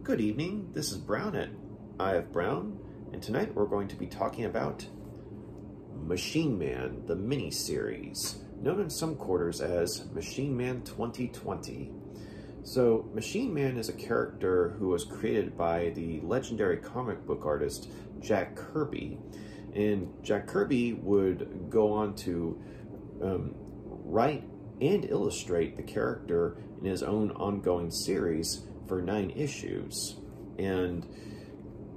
Good evening, this is Brown at Eye of Brown, and tonight we're going to be talking about Machine Man, the mini-series, known in some quarters as Machine Man 2020. So, Machine Man is a character who was created by the legendary comic book artist Jack Kirby, and Jack Kirby would go on to write and illustrate the character in his own ongoing series for 9 issues. And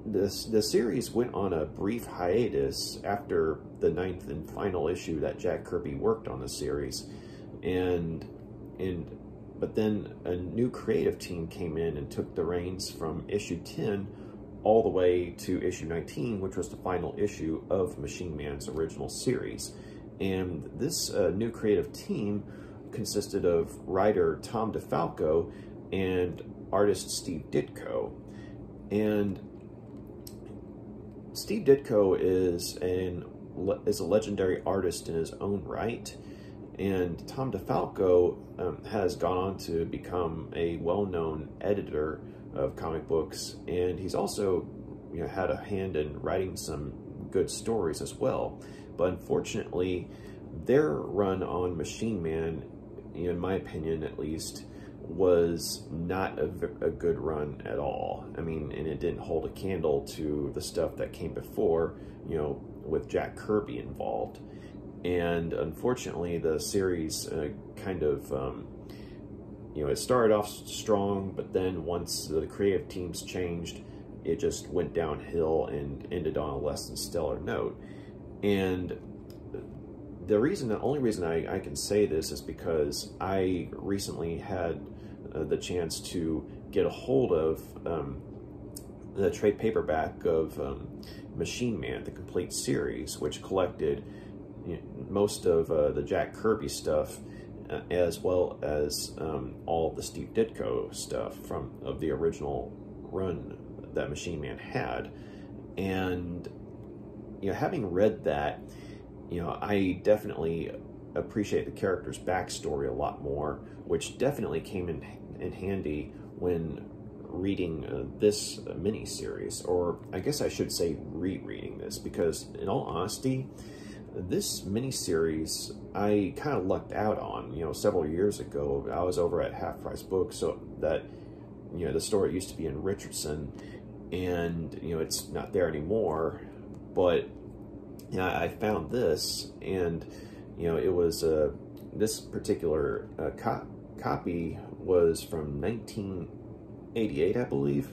the series went on a brief hiatus after the 9th and final issue that Jack Kirby worked on the series, but then a new creative team came in and took the reins from issue 10 all the way to issue 19, which was the final issue of Machine Man's original series. And this new creative team consisted of writer Tom DeFalco and artist Steve Ditko. And Steve Ditko is a legendary artist in his own right, and Tom DeFalco has gone on to become a well-known editor of comic books, and he's also had a hand in writing some good stories as well. But unfortunately, their run on Machine Man, in my opinion at least, was not a good run at all. I mean, and it didn't hold a candle to the stuff that came before, with Jack Kirby involved. And unfortunately, the series it started off strong, but then once the creative teams changed, it just went downhill and ended on a less than stellar note. And the only reason I can say this is because I recently had the chance to get a hold of the trade paperback of Machine Man, the complete series, which collected most of the Jack Kirby stuff, as well as all of the Steve Ditko stuff of the original run that Machine Man had. And having read that, I definitely appreciate the character's backstory a lot more, which definitely came in handy when reading this mini-series, or I guess I should say rereading this, because in all honesty, this mini-series I kind of lucked out on. Several years ago, I was over at Half Price Books, so that, the store used to be in Richardson, and, it's not there anymore, but I found this, and, it was, this particular copy was from 1988, I believe,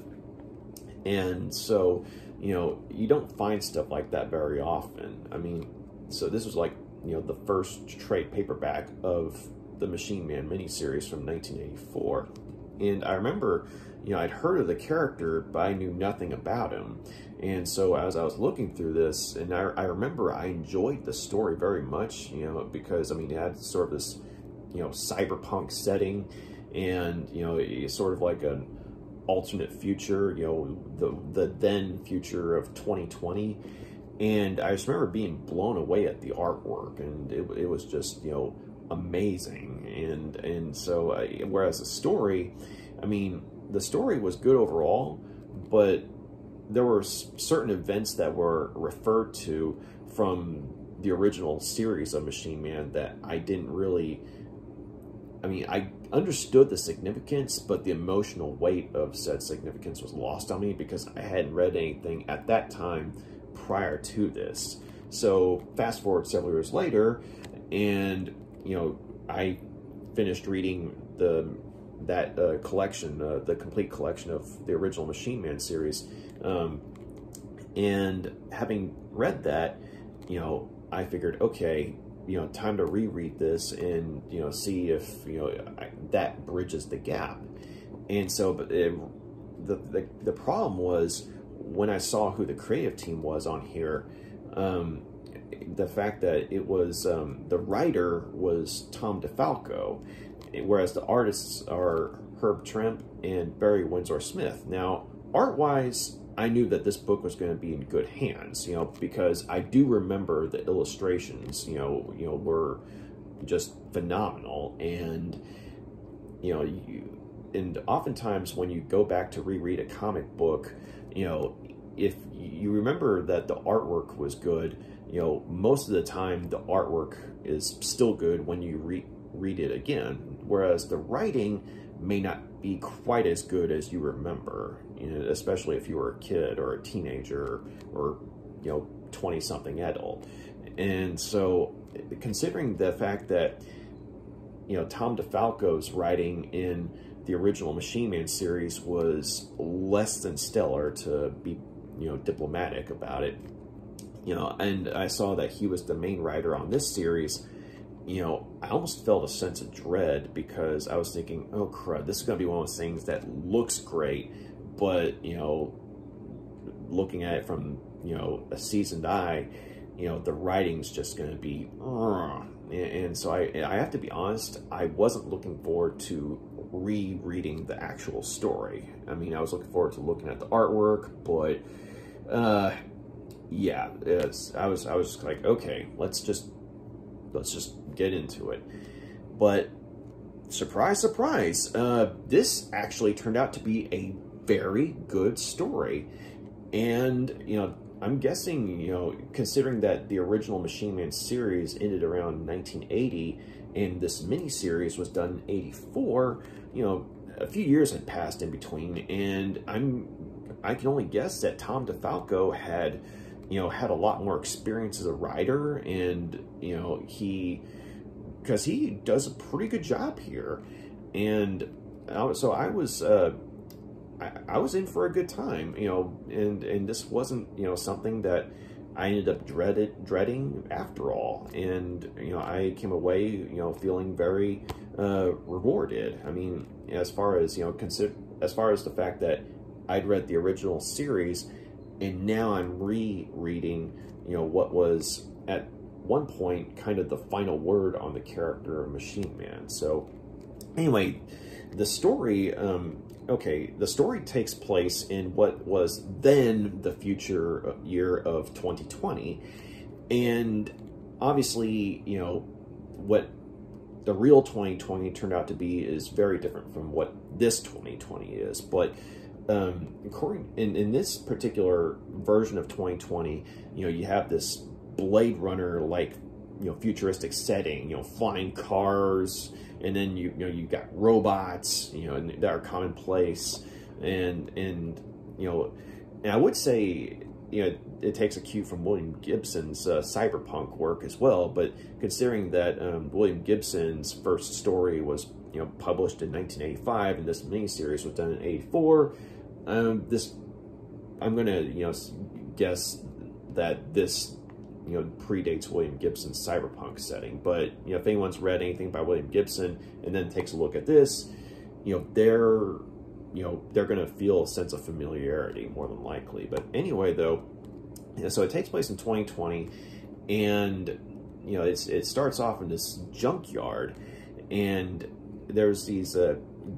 and so, you don't find stuff like that very often. I mean, so this was like, the first trade paperback of the Machine Man miniseries from 1984. And I remember, I'd heard of the character, but I knew nothing about him. And so as I was looking through this, and I remember I enjoyed the story very much, because, I mean, it had sort of this, cyberpunk setting, and, it's sort of like an alternate future, the then future of 2020. And I just remember being blown away at the artwork, and it was just, amazing. And so, whereas the story, I mean, the story was good overall, but there were certain events that were referred to from the original series of Machine Man that I didn't really, I mean, I understood the significance, but the emotional weight of said significance was lost on me because I hadn't read anything at that time prior to this. So fast forward several years later, and I finished reading that collection, the complete collection of the original Machine Man series, and having read that, I figured, okay, time to reread this and see if that bridges the gap. And so, but the problem was, when I saw who the creative team was on here, the fact that it was, the writer was Tom DeFalco, whereas the artists are Trimpe and Windsor-Smith. Now, art-wise, I knew that this book was going to be in good hands, because I do remember the illustrations, were just phenomenal, and and oftentimes when you go back to reread a comic book, you know, if you remember that the artwork was good, you know, most of the time the artwork is still good when you read it again, whereas the writing may not be quite as good as you remember, you know, especially if you were a kid or a teenager or, you know, 20-something adult. And so considering the fact that, you know, Tom DeFalco's writing in the original Machine Man series was less than stellar, to be, you know, diplomatic about it, you know, and I saw that he was the main writer on this series, you know, I almost felt a sense of dread, because I was thinking, oh crud, this is going to be one of those things that looks great, but, you know, looking at it from, you know, a seasoned eye, you know, the writing's just going to be, and so I have to be honest, I wasn't looking forward to rereading the actual story. I mean, I was looking forward to looking at the artwork, but, yeah, I was just like, okay, let's just get into it. But surprise, surprise, this actually turned out to be a very good story. And, you know, I'm guessing, you know, considering that the original Machine Man series ended around 1980 and this miniseries was done in 84, you know, a few years had passed in between, and I can only guess that Tom DeFalco had, you know, had a lot more experience as a writer, and, you know, because he does a pretty good job here. And so I was in for a good time, you know, and this wasn't, you know, something that I ended up dreading after all. And, you know, I came away, you know, feeling very rewarded. I mean, as far as, you know, as far as the fact that I'd read the original series, and now I'm rereading, you know, what was at one point kind of the final word on the character of Machine Man. So anyway, the story, okay, the story takes place in what was then the future year of 2020. And obviously, you know, what the real 2020 turned out to be is very different from what this 2020 is. But in this particular version of 2020, you know, you have this Blade Runner like, you know, futuristic setting, you know, flying cars, and then you know you got robots, you know, that are commonplace, and you know, and I would say, you know, it takes a cue from William Gibson's cyberpunk work as well. But considering that William Gibson's first story was, you know, published in 1985, and this miniseries was done in 84, I'm gonna, you know, guess that this, you know, predates William Gibson's cyberpunk setting. But, you know, if anyone's read anything by William Gibson and then takes a look at this, you know, they're going to feel a sense of familiarity more than likely. But anyway, though, you know, so it takes place in 2020, and, you know, it starts off in this junkyard, and there's these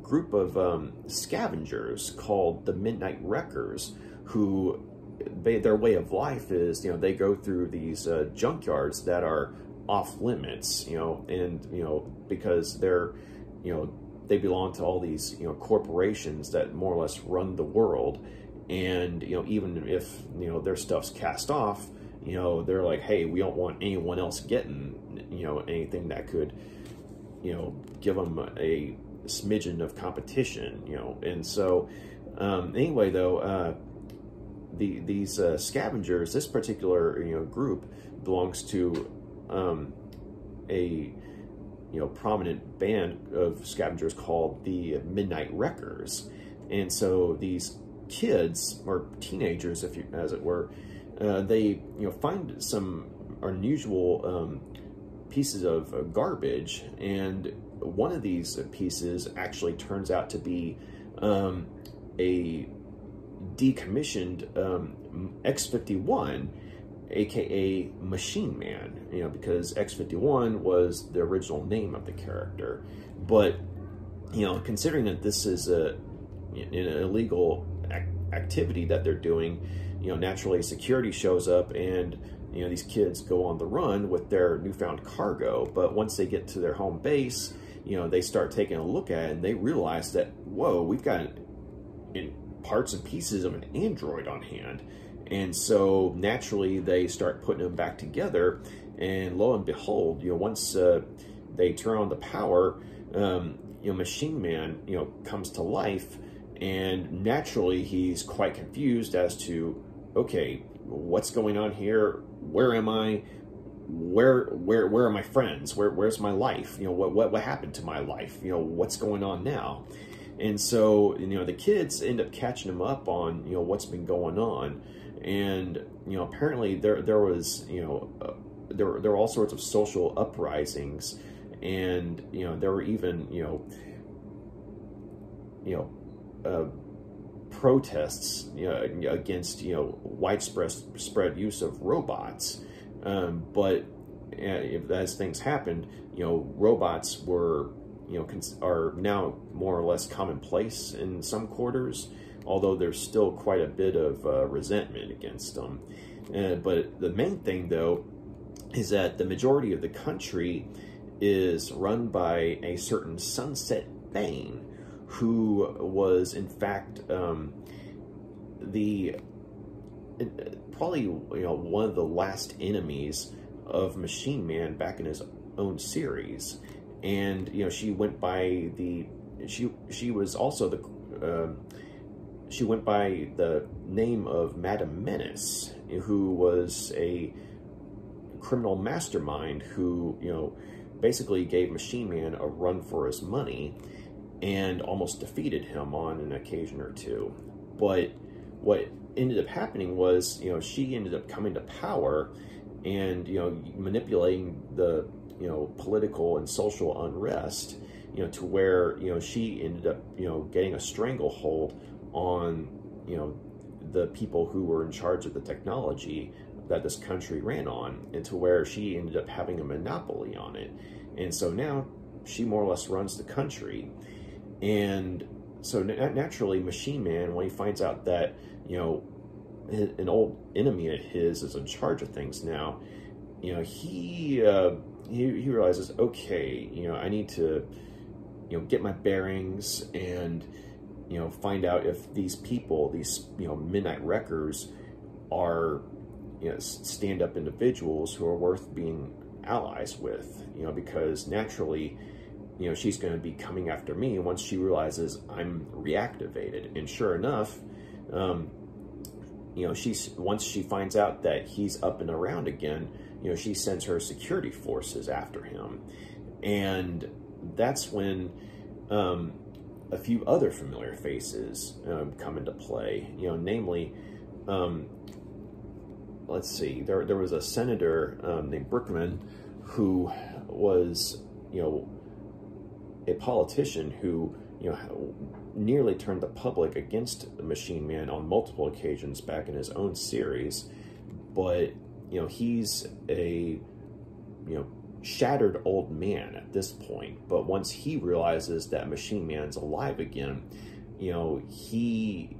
group of scavengers called the Midnight Wreckers, who their way of life is, you know, they go through these junkyards that are off limits, you know, and, you know, because they're, you know, they belong to all these, you know, corporations that more or less run the world. And, you know, even if, you know, their stuff's cast off, you know, they're like, hey, we don't want anyone else getting, you know, anything that could, you know, give them a smidgen of competition, you know. And so anyway, though, these scavengers, this particular, you know, group belongs to a, you know, prominent band of scavengers called the Midnight Wreckers. And so these kids, or teenagers, if you, as it were, they, you know, find some unusual pieces of garbage, and one of these pieces actually turns out to be a decommissioned X-51, aka Machine Man, you know, because X-51 was the original name of the character. But, you know, considering that this is an illegal activity that they're doing, you know, naturally security shows up, and, you know, these kids go on the run with their newfound cargo. But once they get to their home base, they start taking a look at it, and they realize that, whoa, we've got parts and pieces of an android on hand. And so naturally they start putting them back together, and lo and behold, once they turn on the power, Machine Man, comes to life, and naturally he's quite confused as to, okay, what's going on here? Where am I? Where are my friends? Where's my life? What happened to my life? What's going on now? And so, the kids end up catching him up on, what's been going on. And, apparently there was, there were all sorts of social uprisings, and, there were even, protests, against, widespread use of robots. But as things happened, robots were, are now more or less commonplace in some quarters, although there's still quite a bit of resentment against them. But the main thing, though, is that the majority of the country is run by a certain Sunset Bane, who was, in fact, probably one of the last enemies of Machine Man back in his own series. And she went by the she was also the she went by the name of Madam Menace, who was a criminal mastermind who basically gave Machine Man a run for his money and almost defeated him on an occasion or two. But what ended up happening was, she ended up coming to power and, manipulating the, political and social unrest, to where, she ended up, getting a stranglehold on, the people who were in charge of the technology that this country ran on, and to where she ended up having a monopoly on it. And so now she more or less runs the country. And so naturally, Machine Man, when he finds out that, an old enemy of his is in charge of things now, he realizes, okay, I need to, get my bearings and, find out if these people, these, Midnight Wreckers are, stand-up individuals who are worth being allies with, because naturally, she's going to be coming after me once she realizes I'm reactivated. And sure enough, once she finds out that he's up and around again, she sends her security forces after him. And that's when a few other familiar faces come into play, namely, let's see, there was a senator named Brickman who was, a politician who, nearly turned the public against Machine Man on multiple occasions back in his own series. But, he's a, shattered old man at this point. But once he realizes that Machine Man's alive again, he,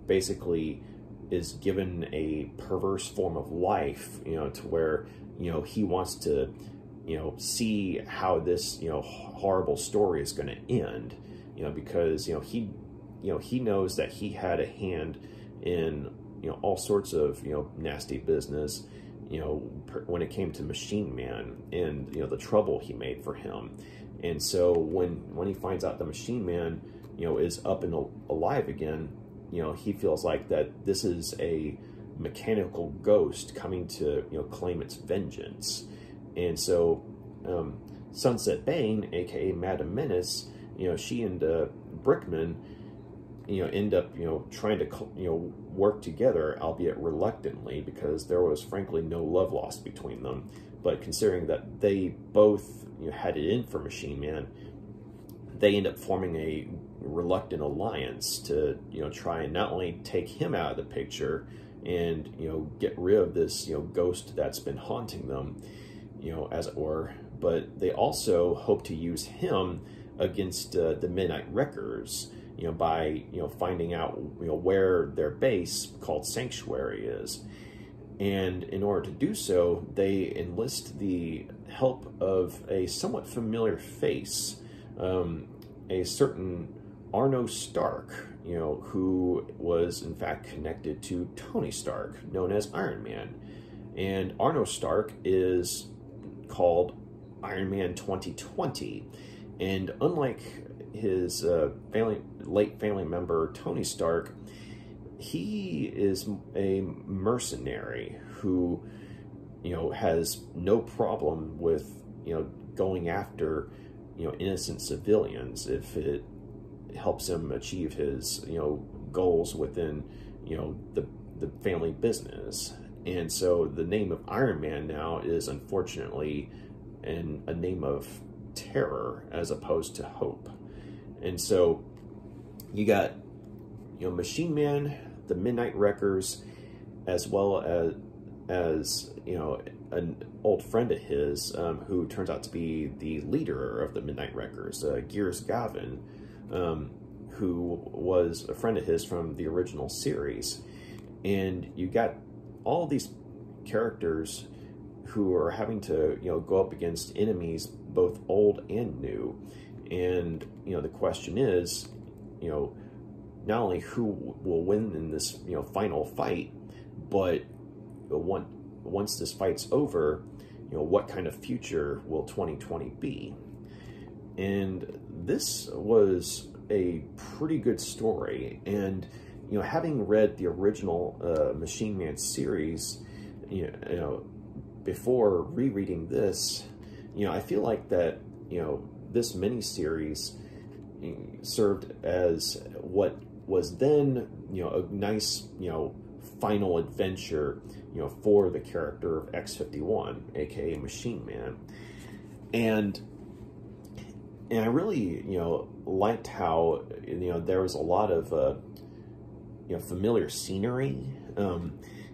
basically is given a perverse form of life, to where, he wants to, see how this, horrible story is going to end, because, he knows that he had a hand in, all sorts of, nasty business, when it came to Machine Man and, the trouble he made for him. And so when he finds out the Machine Man, is up and alive again, he feels like that this is a mechanical ghost coming to, claim its vengeance. And so Sunset Bane, aka Madam Menace, she and Brickman, end up, trying to, work together, albeit reluctantly, because there was frankly no love lost between them. But considering that they both, had it in for Machine Man, they end up forming a reluctant alliance to, try and not only take him out of the picture and, get rid of this, ghost that's been haunting them, as it were, but they also hope to use him against the Midnight Wreckers, by, finding out, where their base called Sanctuary is. And in order to do so, they enlist the help of a somewhat familiar face, a certain Arno Stark, who was in fact connected to Tony Stark, known as Iron Man. And Arno Stark is called Iron Man 2020. And unlike his late family member, Tony Stark, he is a mercenary who, has no problem with, going after, innocent civilians if it helps him achieve his, goals within, the family business. And so the name of Iron Man now is unfortunately a name of terror as opposed to hope. And so you got, Machine Man, the Midnight Wreckers, as well as an old friend of his who turns out to be the leader of the Midnight Wreckers, Gears Gavin, who was a friend of his from the original series. And you got all these characters who are having to go up against enemies both old and new. And the question is, not only who will win in this final fight, but once this fight's over, what kind of future will 2020 be? And this was a pretty good story. And having read the original Machine Man series, before rereading this, I feel like that this miniseries served as what was then a nice final adventure for the character of X-51, aka Machine Man. And I really liked how there was a lot of familiar scenery,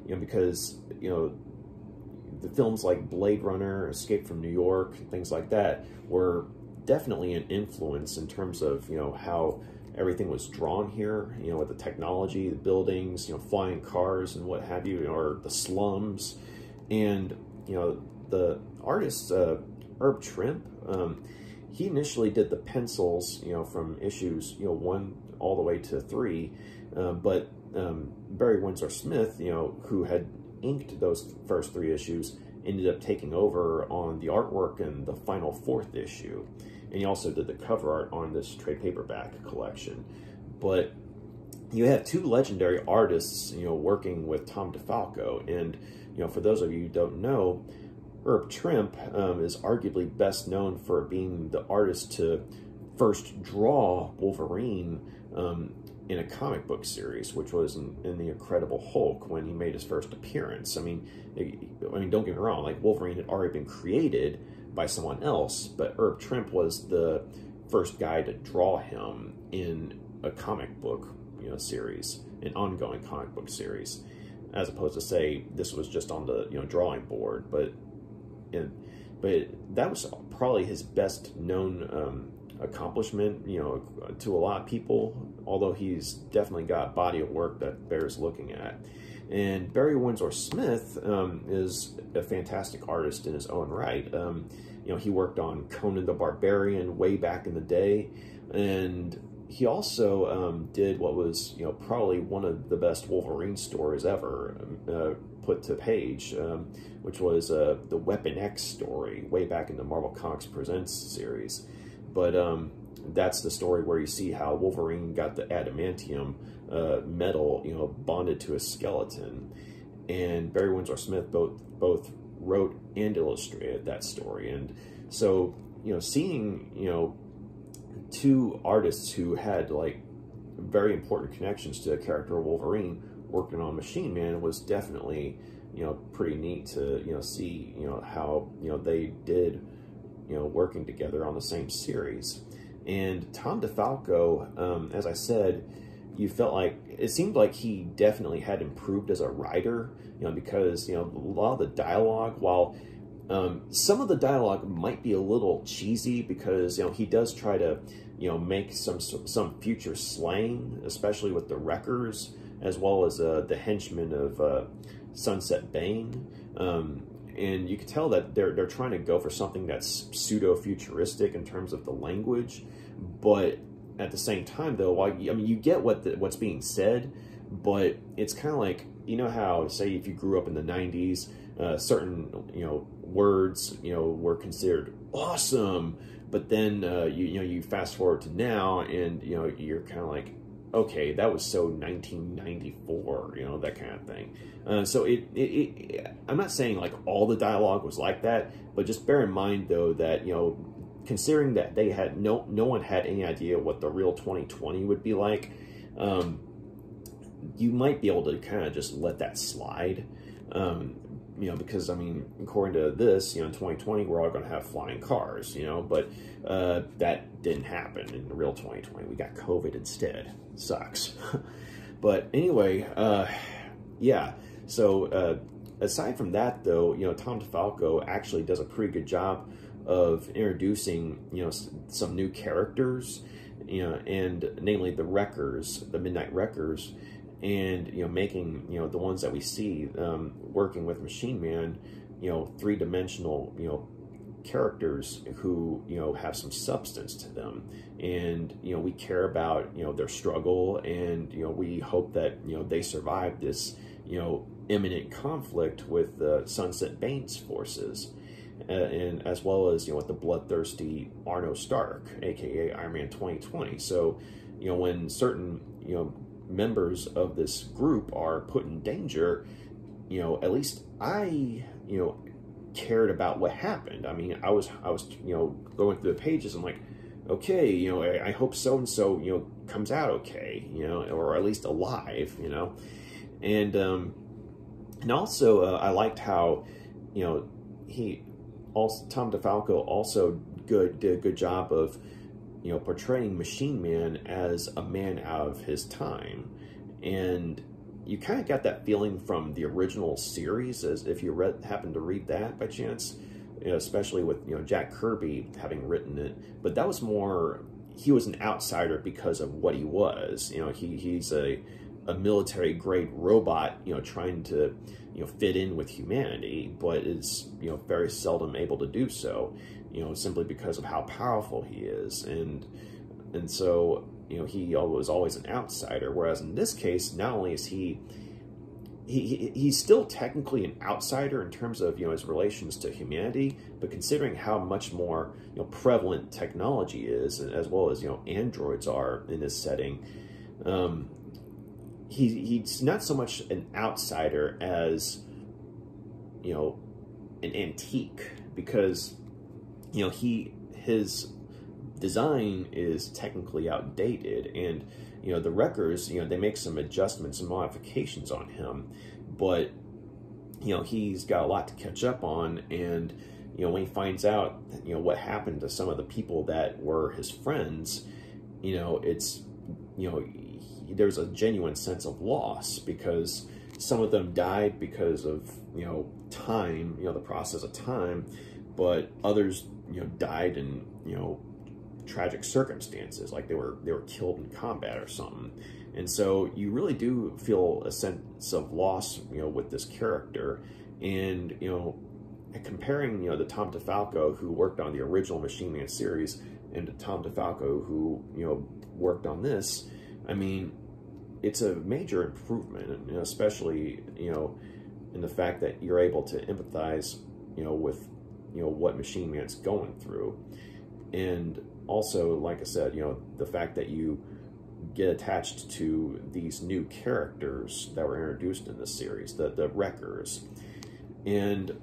because the films like Blade Runner, Escape from New York, things like that were definitely an influence in terms of how everything was drawn here, with the technology, the buildings, flying cars and what have you, or the slums. And the artist Herb Trimpe, he initially did the pencils from issues 1 all the way to 3, but Barry Windsor-Smith, who had inked those first 3 issues, ended up taking over on the artwork in the final 4th issue. And he also did the cover art on this trade paperback collection. But you have 2 legendary artists, working with Tom DeFalco. And, for those of you who don't know, Herb Trimpe is arguably best known for being the artist to first draw Wolverine in a comic book series, which was in The Incredible Hulk when he made his first appearance. I mean, don't get me wrong, like Wolverine had already been created by someone else, but Herb Trimpe was the first guy to draw him in a comic book, series, an ongoing comic book series, as opposed to say this was just on the drawing board. But that was probably his best known accomplishment, to a lot of people. Although he's definitely got a body of work that bears looking at. And Barry Windsor-Smith is a fantastic artist in his own right. He worked on Conan the Barbarian way back in the day, and he also did what was probably one of the best Wolverine stories ever put to page, which was the Weapon X story way back in the Marvel Comics Presents series. But that's the story where you see how Wolverine got the adamantium metal, bonded to his skeleton. And Barry Windsor-Smith both wrote and illustrated that story. And so, seeing, 2 artists who had, like, very important connections to the character of Wolverine working on Machine Man was definitely, pretty neat to, see, how, they did, working together on the same series. And Tom DeFalco, as I said, it seemed like he definitely had improved as a writer, because, a lot of the dialogue, while some of the dialogue might be a little cheesy, because, he does try to, make some future slang, especially with the Wreckers, as well as the henchmen of Sunset Bane. And you can tell that they're trying to go for something that's pseudo-futuristic in terms of the language, but at the same time, though, while you get what's being said, but it's kind of like, how, say, if you grew up in the 90s, certain words were considered awesome, but then you fast forward to now, and you're kind of like, okay, that was so 1994, that kind of thing. So I'm not saying like all the dialogue was like that, but just bear in mind though that considering that they had no one had any idea what the real 2020 would be like, you might be able to kind of just let that slide. Because I mean, according to this, in 2020 we're all going to have flying cars, but that didn't happen in the real 2020. We got COVID instead. Sucks. But anyway, yeah. So aside from that, though, Tom DeFalco actually does a pretty good job of introducing some new characters, and namely the Wreckers, the Midnight Wreckers. And making the ones that we see working with Machine Man, three-dimensional characters who have some substance to them, and we care about their struggle, and we hope that they survive this imminent conflict with Sunset Bane's forces, and as well as with the bloodthirsty Arno Stark, aka Iron Man 2020. So when certain members of this group are put in danger, at least I, cared about what happened. I mean, I was, going through the pages. I'm like, okay, I hope so-and-so, comes out okay, or at least alive, and also, I liked how, Tom DeFalco also did a good job of portraying Machine Man as a man out of his time. And you kind of got that feeling from the original series, as if you happened to read that by chance, especially with, Jack Kirby having written it. But that was more, he was an outsider because of what he was. He's a military-grade robot, trying to, fit in with humanity, but is, very seldom able to do so. Simply because of how powerful he is, and so he was always an outsider. Whereas in this case, not only is he's still technically an outsider in terms of his relations to humanity, but considering how much more prevalent technology is, and as well as androids are in this setting, he's not so much an outsider as an antique, because his design is technically outdated, and the Wreckers, they make some adjustments and modifications on him, but he's got a lot to catch up on. And when he finds out what happened to some of the people that were his friends, it's there's a genuine sense of loss, because some of them died because of time, the process of time, but others died in tragic circumstances, like they were killed in combat or something. And so you really do feel a sense of loss with this character. And comparing the Tom DeFalco who worked on the original Machine Man series and to Tom DeFalco who worked on this, I mean, it's a major improvement, especially in the fact that you're able to empathize with what Machine Man's going through. And also, like I said, the fact that you get attached to these new characters that were introduced in this series, the Wreckers. And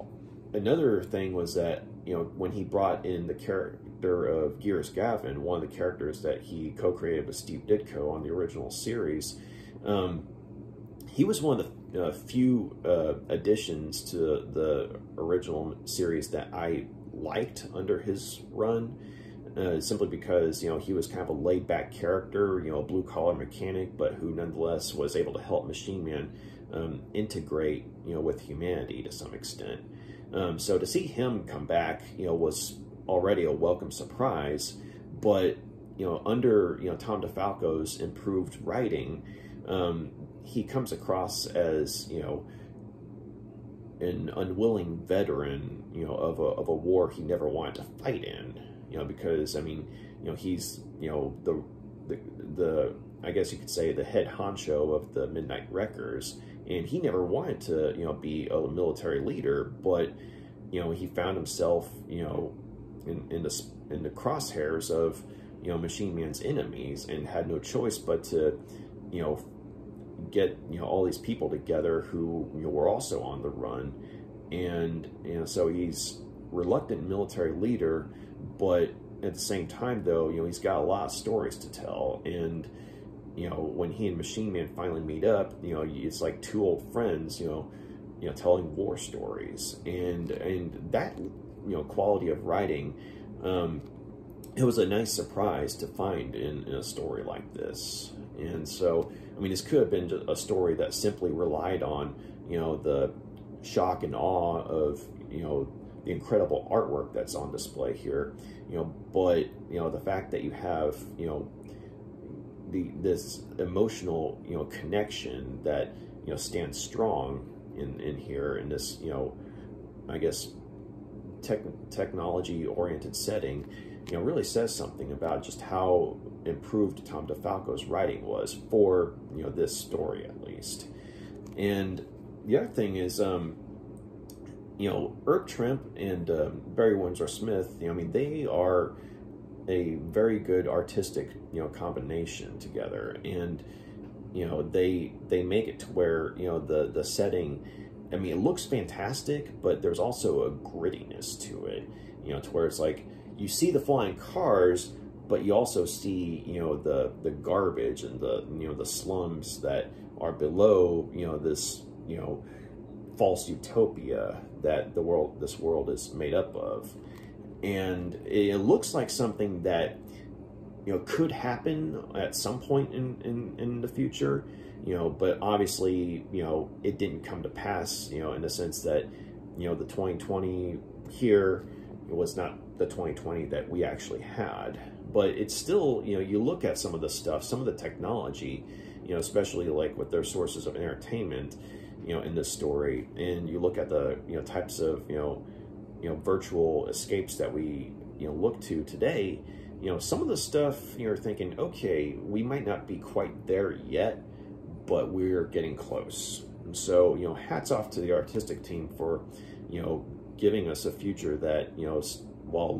another thing was that, when he brought in the character of Gears Gavin, one of the characters that he co-created with Steve Ditko on the original series, he was one of the few additions to the original series that I liked under his run, simply because he was kind of a laid-back character, a blue-collar mechanic, but who nonetheless was able to help Machine Man integrate with humanity to some extent. So to see him come back was already a welcome surprise, but under, Tom DeFalco's improved writing, he comes across as, an unwilling veteran, of a war he never wanted to fight in, because, I mean, he's, the I guess you could say the head honcho of the Midnight Wreckers, and he never wanted to, be a military leader, but, he found himself, in the crosshairs of, Machine Man's enemies, and had no choice but to, get, all these people together who, were also on the run. And, so he's reluctant military leader, but at the same time, though, he's got a lot of stories to tell. And, when he and Machine Man finally meet up, it's like two old friends, telling war stories. And that, quality of writing, it was a nice surprise to find in a story like this. And so, I mean, this could have been a story that simply relied on, the shock and awe of, the incredible artwork that's on display here, but, the fact that you have, this emotional, connection that, stands strong in here in this, I guess, technology-oriented setting, really says something about just how improved Tom DeFalco's writing was for, this story, at least. And the other thing is, Herb Trimpe and Barry Windsor-Smith, I mean, they are a very good artistic, combination together. And, they make it to where, the setting, I mean, it looks fantastic, but there's also a grittiness to it, to where it's like, you see the flying cars, but you also see, the garbage and the slums that are below, this, false utopia that this world is made up of. And it looks like something that, could happen at some point in the future, but obviously, it didn't come to pass, in the sense that, the 2020 here was not the 2020 that we actually had. But it's still, you look at some of the stuff, some of the technology, especially like with their sources of entertainment, in this story, and you look at the, types of, virtual escapes that we, look to today, some of the stuff you're thinking, okay, we might not be quite there yet, but we're getting close. And so, hats off to the artistic team for, giving us a future that, while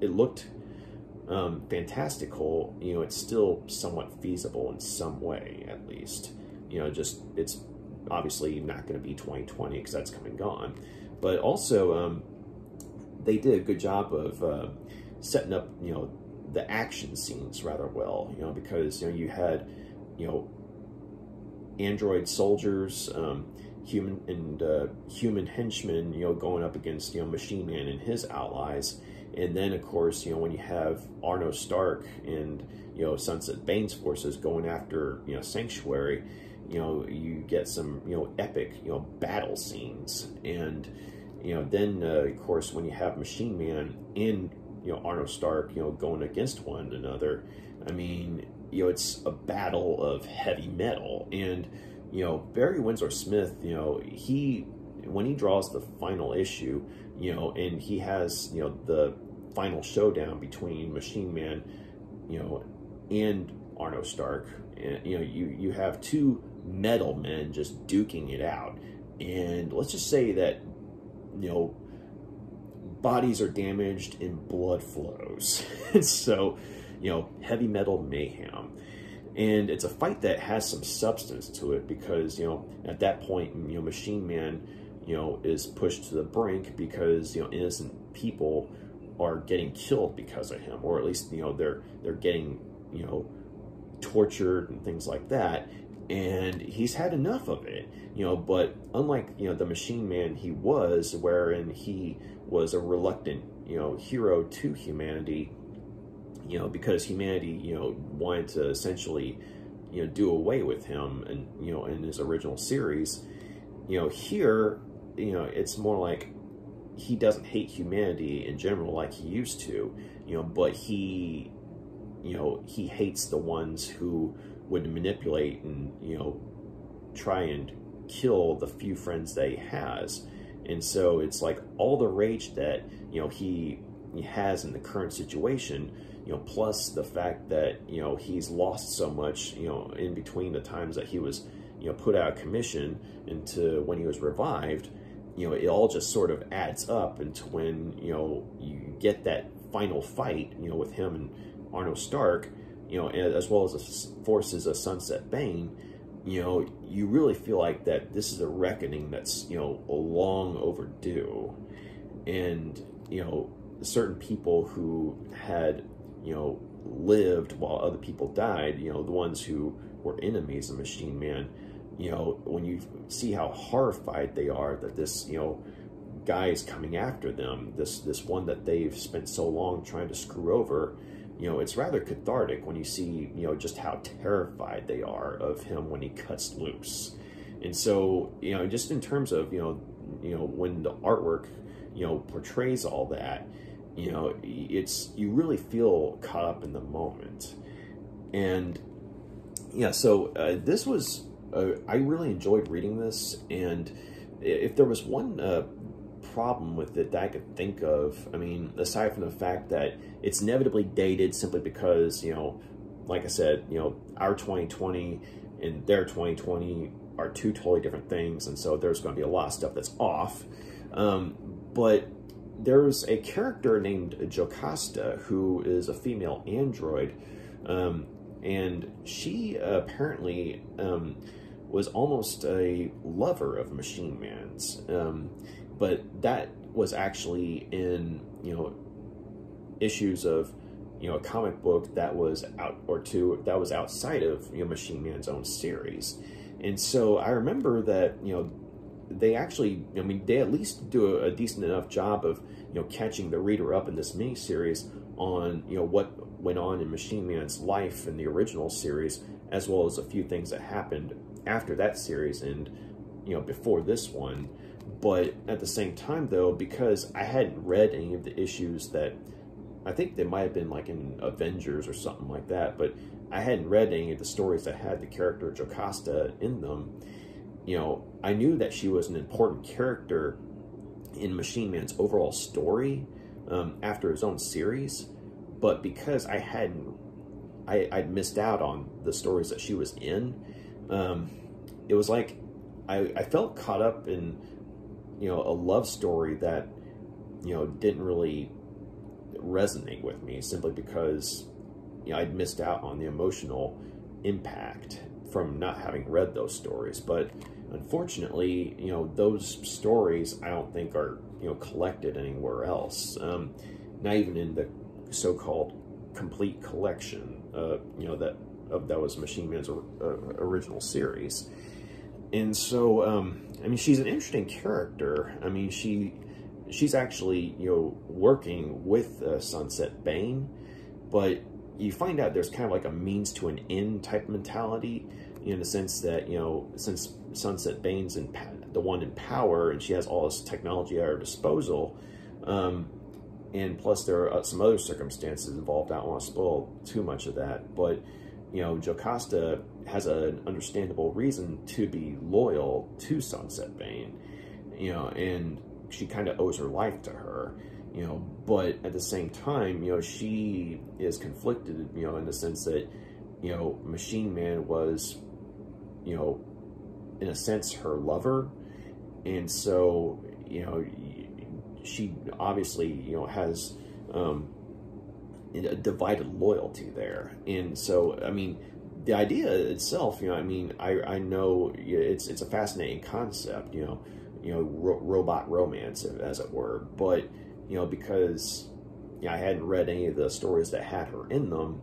it looked fantastical, it's still somewhat feasible in some way, at least. It's obviously not going to be 2020 because that's come and gone. But also, they did a good job of setting up, the action scenes rather well, because, you had, android soldiers, human henchmen, going up against, Machine Man and his allies. And then, of course, when you have Arno Stark and, Sunset Bane's forces going after, Sanctuary, you get some, epic, battle scenes. And, then, of course, when you have Machine Man and, Arno Stark, going against one another, I mean, it's a battle of heavy metal. And, Barry Windsor-Smith, when he draws the final issue, and he has, the final showdown between Machine Man, and Arno Stark, and, you have two metal men just duking it out. And let's just say that, bodies are damaged and blood flows. So, heavy metal mayhem. And it's a fight that has some substance to it because, at that point, Machine Man, is pushed to the brink because, innocent people are getting killed because of him, or at least, they're getting, tortured and things like that. And he's had enough of it, but unlike, the Machine Man he was, wherein he was a reluctant, hero to humanity, because humanity, wanted to essentially, do away with him and, in his original series, here, it's more like he doesn't hate humanity in general like he used to, but he, he hates the ones who would manipulate and, try and kill the few friends that he has. And so it's like all the rage that, he has in the current situation, plus the fact that, he's lost so much, in between the times that he was, put out of commission into when he was revived, it all just sort of adds up into when, you get that final fight, with him and Arno Stark, as well as the forces of Sunset Bane. You really feel like that this is a reckoning that's, long overdue. And, certain people who had, lived while other people died, the ones who were enemies of Machine Man, when you see how horrified they are that this, guy is coming after them, this one that they've spent so long trying to screw over, it's rather cathartic when you see, just how terrified they are of him when he cuts loose. And so, just in terms of, when the artwork, portrays all that, you really feel caught up in the moment. And yeah, so this was, I really enjoyed reading this. And if there was one problem with it that I could think of, I mean, aside from the fact that it's inevitably dated simply because, like I said, our 2020 and their 2020 are two totally different things, and so there's going to be a lot of stuff that's off. But there's a character named Jocasta who is a female android, and she apparently was almost a lover of Machine Man's. But that was actually in, issues of, a comic book that was out, or two, that was outside of, Machine Man's own series. And so I remember that, they actually, they at least do a decent enough job of, catching the reader up in this miniseries on, what went on in Machine Man's life in the original series, as well as a few things that happened after that series and, before this one. But at the same time, though, because I hadn't read any of the issues that, I think they might have been like in Avengers or something like that, but I hadn't read any of the stories that had the character Jocasta in them, I knew that she was an important character in Machine Man's overall story after his own series, but because I'd missed out on the stories that she was in, it was like I felt caught up in, a love story that, didn't really resonate with me simply because, I'd missed out on the emotional impact from not having read those stories. But unfortunately, those stories I don't think are, collected anywhere else. Not even in the so-called complete collection, that was Machine Man's original series. And so, she's an interesting character. She's actually, working with Sunset Bane, but you find out there's kind of like a means to an end type mentality, in the sense that, since Sunset Bane's the one in power and she has all this technology at her disposal, and plus there are some other circumstances involved. I don't want to spoil too much of that, but, Jocasta has an understandable reason to be loyal to Sunset Bane, and she kind of owes her life to her, but at the same time, she is conflicted, in the sense that, Machine Man was, in a sense, her lover, and so, she obviously, has a divided loyalty there. And so, the idea itself, I know it's a fascinating concept, robot romance, as it were, but, because I hadn't read any of the stories that had her in them,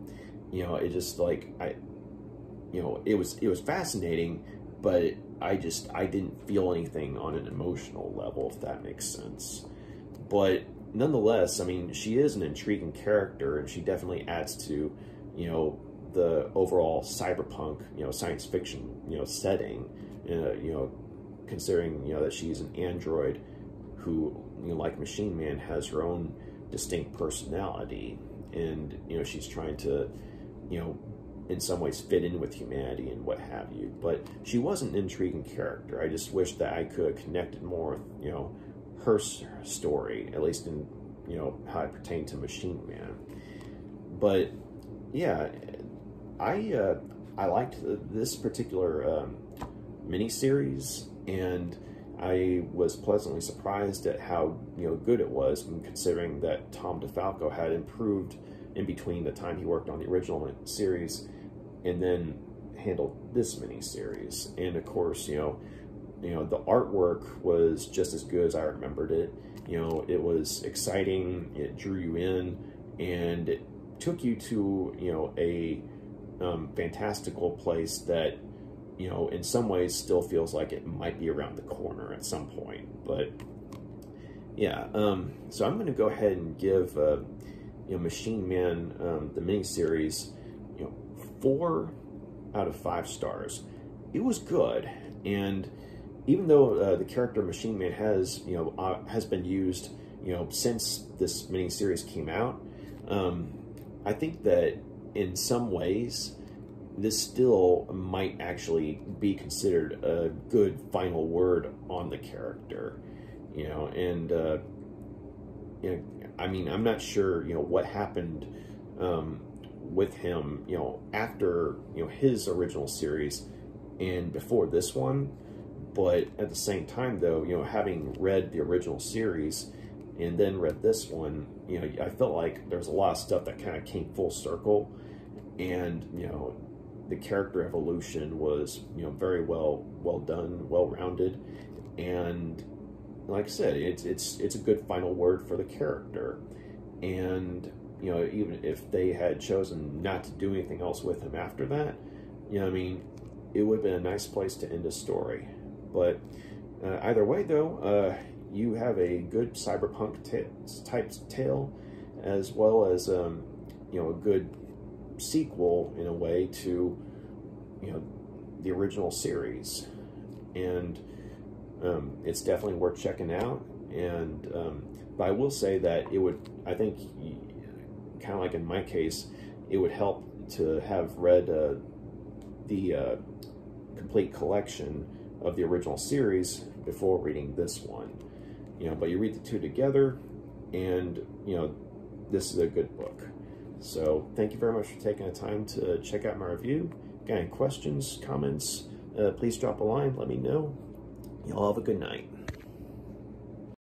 it just like, it was fascinating, but I didn't feel anything on an emotional level, if that makes sense. But nonetheless, she is an intriguing character, and she definitely adds to, the overall cyberpunk, science fiction, setting, considering, that she's an android who, like Machine Man, has her own distinct personality, and, she's trying to, you know, in some ways fit in with humanity and what have you. But she was an intriguing character. I just wish that I could have connected more with, you know, her story, at least in, you know, how it pertained to Machine Man. But yeah, I liked this particular miniseries, and I was pleasantly surprised at how, you know, good it was, considering that Tom DeFalco had improved in between the time he worked on the original series and then handled this miniseries. And of course, you know, the artwork was just as good as I remembered it. You know, it was exciting, it drew you in, and it took you to, you know, a fantastical place that, you know, in some ways still feels like it might be around the corner at some point. But yeah, so I'm going to go ahead and give you know, Machine Man, the miniseries, you know, 4 out of 5 stars. It was good, and even though the character Machine Man has, you know, has been used, you know, since this miniseries came out, I think that in some ways this still might actually be considered a good final word on the character, you know. And you know, I mean, I'm not sure, you know, what happened with him, you know, after, you know, his original series and before this one. But at the same time, though, you know, having read the original series and then read this one, you know, I felt like there's a lot of stuff that kind of came full circle, and, you know, the character evolution was, you know, very well done, well rounded, and like I said, it's a good final word for the character. And, you know, even if they had chosen not to do anything else with him after that, you know, I mean, it would have been a nice place to end a story. But either way, though, you have a good cyberpunk type tale, as well as you know, a good sequel in a way to, you know, the original series. And it's definitely worth checking out. And but I will say that it would, I think, kind of like in my case, it would help to have read the complete collection of the original series before reading this one. You know, but you read the two together, and, you know, this is a good book. So thank you very much for taking the time to check out my review. Got any questions, comments, please drop a line, let me know. Y'all have a good night.